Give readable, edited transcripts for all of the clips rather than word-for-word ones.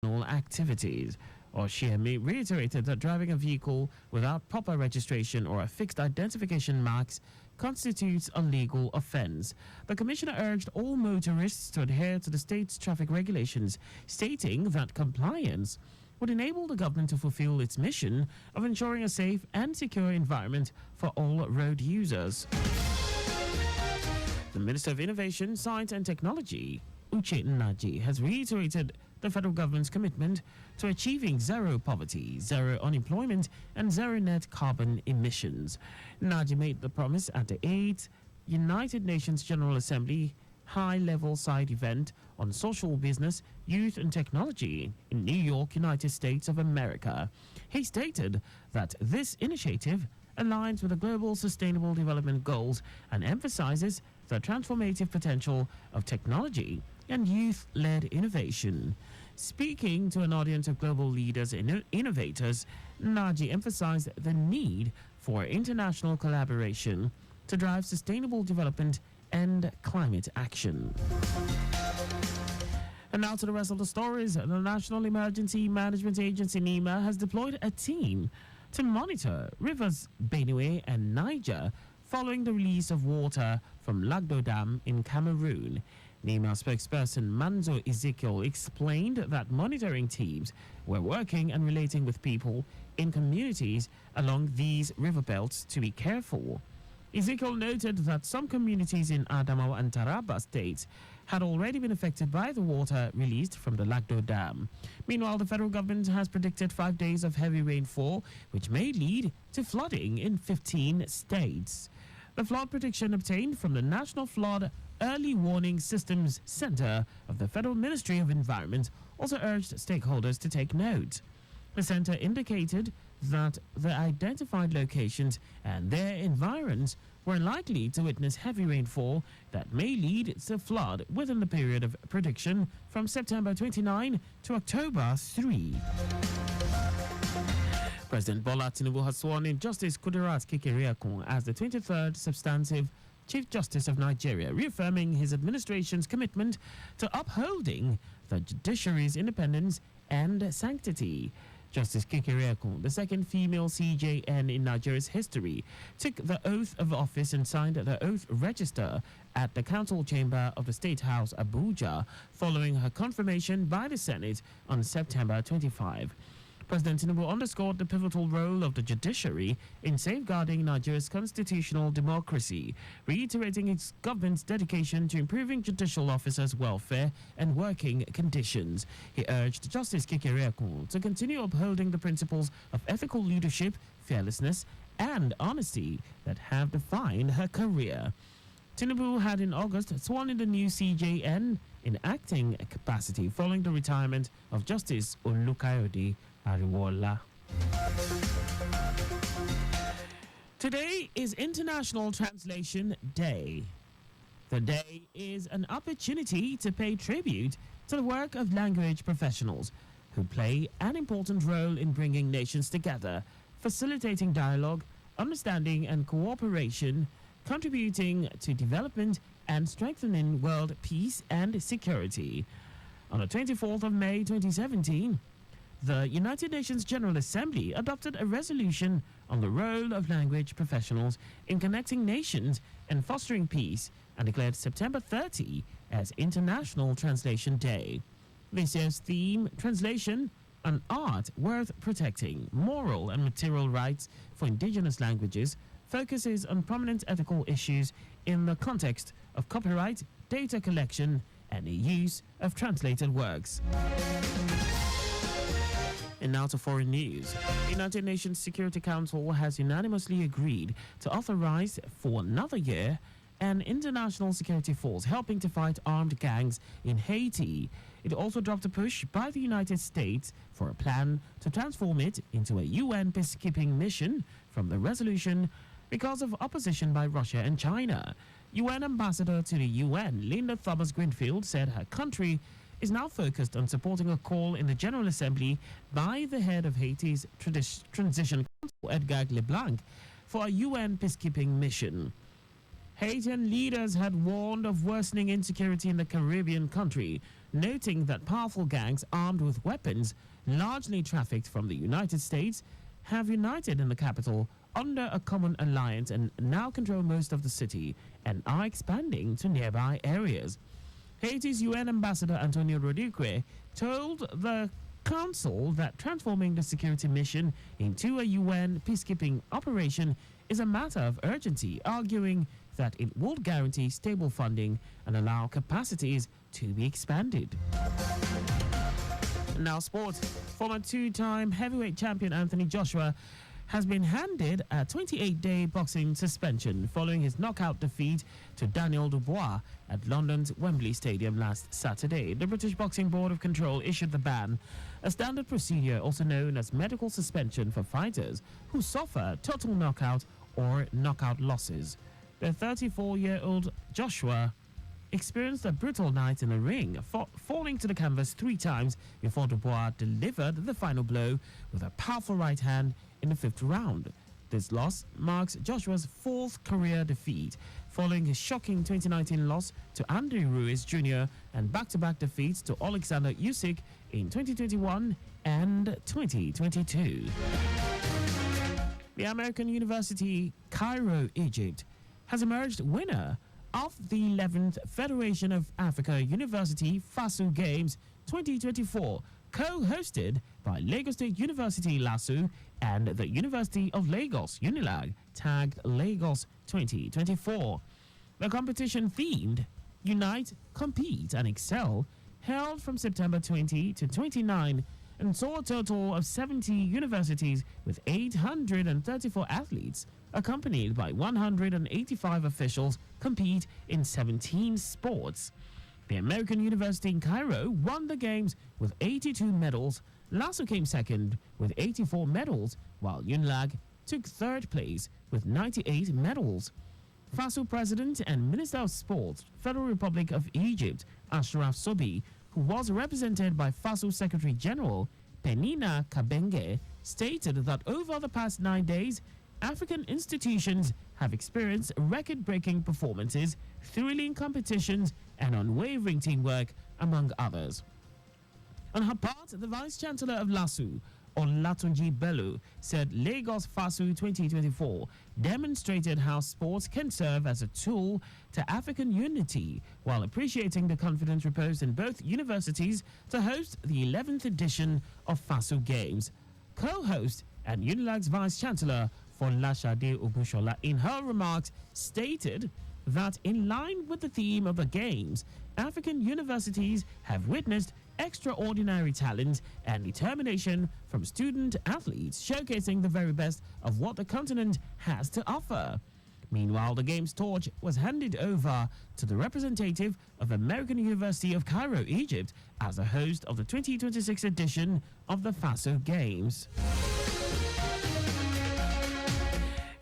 activities. Oshiemi reiterated that driving a vehicle without proper registration or a fixed identification marks constitutes a legal offense. The commissioner urged all motorists to adhere to the state's traffic regulations, stating that compliance would enable the government to fulfill its mission of ensuring a safe and secure environment for all road users. The Minister of Innovation, Science and Technology, Uche Nnaji, has reiterated the federal government's commitment to achieving zero poverty, zero unemployment, and zero net carbon emissions. Nnaji made the promise at the 8th United Nations General Assembly high-level side event on social business, youth and technology in New York, United States of America. He stated that this initiative aligns with the global sustainable development goals and emphasizes the transformative potential of technology and youth-led innovation. Speaking to an audience of global leaders and innovators, Nnaji emphasized the need for international collaboration to drive sustainable development and climate action. And now to the rest of the stories. The National Emergency Management Agency, NEMA, has deployed a team to monitor rivers Benue and Niger following the release of water from Lagdo Dam in Cameroon. NEMA spokesperson Manzo Ezekiel explained that monitoring teams were working and relating with people in communities along these river belts to be careful. Ezekiel noted that some communities in Adamawa and Taraba states had already been affected by the water released from the Lagdo Dam. Meanwhile, the federal government has predicted 5 days of heavy rainfall, which may lead to flooding in 15 states. The flood prediction obtained from the National Flood Early Warning Systems Center of the Federal Ministry of Environment also urged stakeholders to take note. The center indicated that the identified locations and their environs were likely to witness heavy rainfall that may lead to flood within the period of prediction from September 29 to October 3. President Bola Tinubu has sworn in Justice Kudirat Kekereekun as the 23rd substantive Chief Justice of Nigeria, reaffirming his administration's commitment to upholding the judiciary's independence and sanctity. Justice Kekereekun, the second female CJN in Nigeria's history, took the oath of office and signed the oath register at the Council Chamber of the State House, Abuja, following her confirmation by the Senate on September 25. President Tinubu underscored the pivotal role of the judiciary in safeguarding Nigeria's constitutional democracy, reiterating its government's dedication to improving judicial officers' welfare and working conditions. He urged Justice Kekereekun to continue upholding the principles of ethical leadership, fearlessness, and honesty that have defined her career. Tinubu had in August sworn in the new CJN in acting capacity following the retirement of Justice Olukayode Ariwola. Today is International Translation Day. The day is an opportunity to pay tribute to the work of language professionals who play an important role in bringing nations together, facilitating dialogue, understanding, and cooperation, contributing to development and strengthening world peace and security. On the 24th of May 2017, the United Nations General Assembly adopted a resolution on the role of language professionals in connecting nations and fostering peace and declared September 30 as International Translation Day. This year's theme, Translation, an art worth protecting, moral and material rights for indigenous languages, focuses on prominent ethical issues in the context of copyright, data collection, and the use of translated works. And now to foreign news. The United Nations Security Council has unanimously agreed to authorize for another year an international security force helping to fight armed gangs in Haiti. It also dropped a push by the United States for a plan to transform it into a UN peacekeeping mission from the resolution because of opposition by Russia and China. UN Ambassador to the UN, Linda Thomas-Greenfield, said her country is now focused on supporting a call in the General Assembly by the head of Haiti's Transition Council, Edgar Leblanc, for a UN peacekeeping mission. Haitian leaders had warned of worsening insecurity in the Caribbean country noting that powerful gangs armed with weapons, largely trafficked from the United States, have united in the capital under a common alliance and now control most of the city and are expanding to nearby areas. Haiti's UN ambassador Antonio Rodrigue told the council that transforming the security mission into a UN peacekeeping operation is a matter of urgency, arguing that it would guarantee stable funding and allow capacities to be expanded. Now, sports. Former two-time heavyweight champion Anthony Joshua has been handed a 28-day boxing suspension following his knockout defeat to Daniel Dubois at London's Wembley Stadium last Saturday. The British Boxing Board of Control issued the ban, a standard procedure also known as medical suspension for fighters who suffer total knockout or knockout losses. The 34-year-old Joshua experienced a brutal night in the ring, falling to the canvas 3 times before Dubois delivered the final blow with a powerful right hand in the 5th round. This loss marks Joshua's 4th career defeat, following his shocking 2019 loss to Andy Ruiz Jr. and back-to-back defeats to Alexander Usyk in 2021 and 2022. The American University, Cairo, Egypt, has emerged winner of the 11th Federation of Africa University FASU Games 2024, co-hosted by Lagos State University LASU and the University of Lagos UNILAG, tagged Lagos 2024. The competition themed Unite, Compete and Excel held from September 20 to 29 and saw a total of 70 universities with 834 athletes, accompanied by 185 officials, compete in 17 sports. The American University in Cairo won the games with 82 medals. LASU came second with 84 medals, while UNILAG took 3rd place with 98 medals. FASU President and Minister of Sports, Federal Republic of Egypt, Ashraf Sobi, who was represented by FASU Secretary General Penina Kabenge, stated that over the past 9 days, African institutions have experienced record-breaking performances, thrilling competitions, and unwavering teamwork, among others. On her part, the Vice-Chancellor of LASU, Olatunji Bello, said Lagos FASU 2024 demonstrated how sports can serve as a tool to African unity, while appreciating the confidence reposed in both universities to host the 11th edition of FASU Games. Co-host and UNILAG's Vice-Chancellor, Folashade Obushola, in her remarks, stated that in line with the theme of the Games, African universities have witnessed extraordinary talent and determination from student athletes, showcasing the very best of what the continent has to offer. Meanwhile, the Games torch was handed over to the representative of American University of Cairo, Egypt, as the host of the 2026 edition of the FASU Games.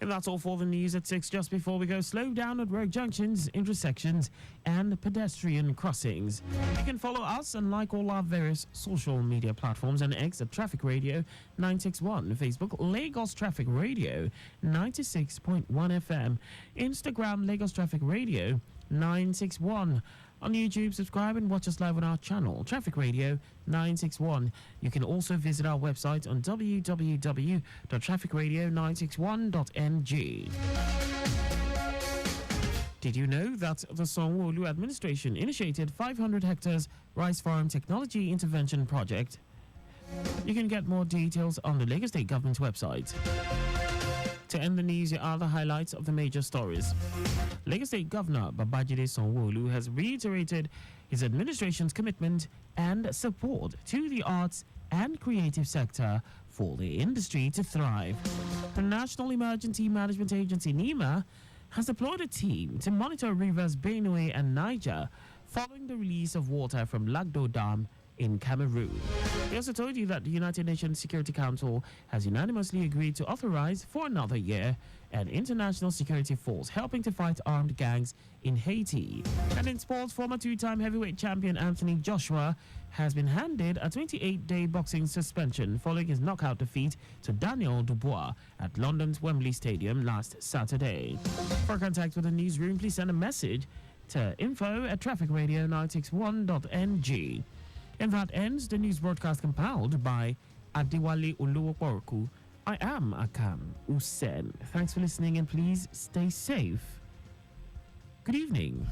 And that's all for the news at 6. Just before we go, slow down at road junctions, intersections, and pedestrian crossings. You can follow us and like all our various social media platforms and X at Traffic Radio 961, Facebook Lagos Traffic Radio 96.1 FM, Instagram Lagos Traffic Radio 961. On YouTube, subscribe and watch us live on our channel, Traffic Radio 961. You can also visit our website on www.trafficradio961.ng. Did you know that the Sanwo-Olu administration initiated 500 hectares rice farm technology intervention project? You can get more details on the Lagos State government's website. To end the news, here are the highlights of the major stories. Lagos State Governor Babajide Sanwo-Olu has reiterated his administration's commitment and support to the arts and creative sector for the industry to thrive. The National Emergency Management Agency, NEMA, has deployed a team to monitor rivers Benue and Niger following the release of water from Lagdo Dam in Cameroon. We also told you that the United Nations Security Council has unanimously agreed to authorize for another year an international security force helping to fight armed gangs in Haiti. And in sports, former two-time heavyweight champion Anthony Joshua has been handed a 28-day boxing suspension following his knockout defeat to Daniel Dubois at London's Wembley Stadium last Saturday. For contact with the newsroom, please send a message to info@trafficradio961.ng. And that ends the news broadcast compiled by Adiwale Oluwoporku. I am Akan Usen. Thanks for listening and please stay safe. Good evening.